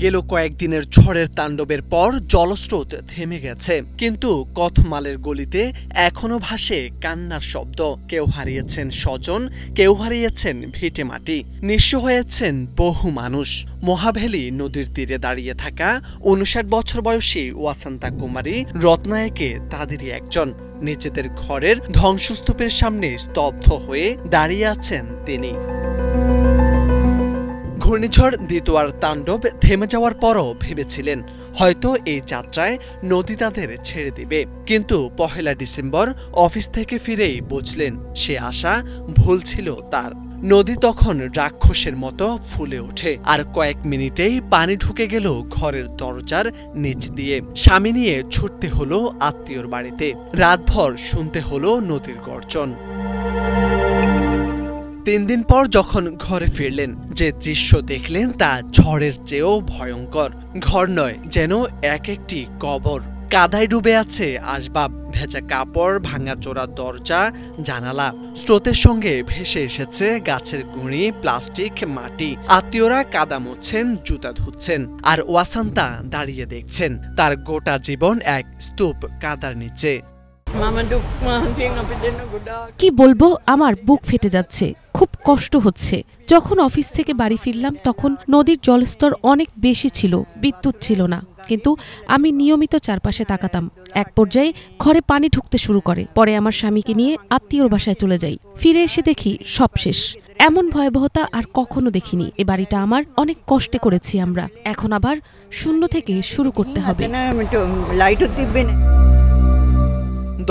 গেল কয়েকদিনের ঝড়ের তাণ্ডবের পর জলস্রোত থেমে গেছে, কিন্তু কথমালের গলিতে এখনো ভাসে কান্নার শব্দ। কেউ হারিয়েছেন স্বজন, কেউ হারিয়েছেন ভিটেমাটি, নিঃস্ব হয়েছেন বহু মানুষ। মহাভেলী নদীর তীরে দাঁড়িয়ে থাকা ৫৯ বছর বয়সী ওয়াসান্তা কুমারী রত্নায়কে তাদেরই একজন। নিজেদের ঘরের ধ্বংসস্তূপের সামনে স্তব্ধ হয়ে দাঁড়িয়ে আছেন তিনি। ঘূর্ণিঝড় দিতোয়ার তাণ্ডব থেমে যাওয়ার পরও ভেবেছিলেন হয়তো এই যাত্রায় নদী তাদের ছেড়ে দিবে, কিন্তু ১ ডিসেম্বর অফিস থেকে ফিরেই বুঝলেন সে আশা ভুল ছিল তার। নদী তখন রাক্ষসের মতো ফুলে ওঠে, আর কয়েক মিনিটেই পানি ঢুকে গেল ঘরের দরজার নিচ দিয়ে। স্বামী নিয়ে ছুটতে হলো আত্মীয়র বাড়িতে, রাতভর শুনতে হলো নদীর গর্জন। ৩ দিন পর যখন ঘরে ফিরলেন, যে দৃশ্য দেখলেন তা ঝড়ের চেয়েও ভয়ঙ্কর। ঘর নয়, যেন এক একটি কবর। কাদায় ডুবে আছে আসবাব, ভেজা কাপড়, ভাঙাচোরা দরজা, জানালা। স্রোতের সঙ্গে ভেসে এসেছে গাছের গুঁড়ি, প্লাস্টিক, মাটি। আত্মীয়রা কাদা মুছছেন, জুতা ধুচ্ছেন, আর ওয়াসান্তা দাঁড়িয়ে দেখছেন তার গোটা জীবন এক স্তূপ কাদার নিচে। কি বলবো, আমার বুক ফেটে যাচ্ছে, খুব কষ্ট হচ্ছে। যখন অফিস থেকে বাড়ি ফিরলাম তখন নদীর জলস্তর অনেক বেশি ছিল, বিদ্যুৎ ছিল না, কিন্তু আমি নিয়মিত চারপাশে তাকাতাম। এক পর্যায়ে ঘরে পানি ঢুকতে শুরু করে। পরে আমার স্বামীকে নিয়ে আত্মীয়র বাসায় চলে যাই। ফিরে এসে দেখি সব শেষ। এমন ভয়াবহতা আর কখনো দেখিনি। এ বাড়িটা আমার অনেক কষ্টে করেছি আমরা, এখন আবার শূন্য থেকে শুরু করতে হবে।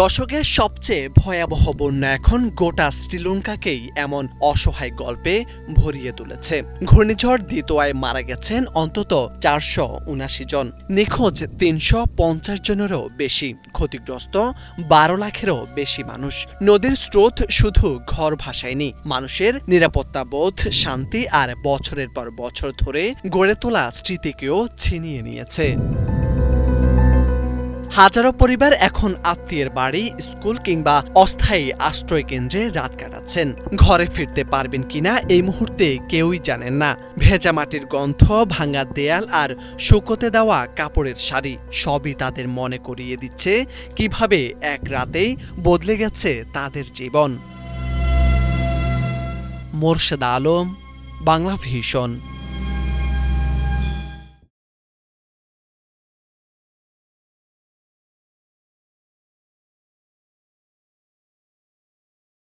দশকের সবচেয়ে ভয়াবহ বন্যা এখন গোটা শ্রীলঙ্কাকেই এমন অসহায় গল্পে ভরিয়ে তুলেছে। ঘূর্ণিঝড় দিতোয়ায় মারা গেছেন অন্তত ৪৭৯ জন, নিখোঁজ ৩৫০ জনেরও বেশি, ক্ষতিগ্রস্ত ১২ লাখেরও বেশি মানুষ। নদীর স্রোত শুধু ঘর ভাসায়নি, মানুষের নিরাপত্তা বোধ, শান্তি আর বছরের পর বছর ধরে গড়ে তোলা স্মৃতিকেও ছিনিয়ে নিয়েছে। হাজারো পরিবার এখন আত্মীয়ের বাড়ি, স্কুল কিংবা অস্থায়ী আশ্রয় কেন্দ্রে রাত কাটাচ্ছেন। ঘরে ফিরতে পারবেন কিনা এই মুহূর্তে কেউই জানেন না। ভেজা মাটির গন্ধ, ভাঙা দেয়াল আর শুকোতে দেওয়া কাপড়ের শাড়ি সবই তাদের মনে করিয়ে দিচ্ছে কিভাবে এক রাতেই বদলে গেছে তাদের জীবন। মোরশেদ আলম, বাংলা ভিশন।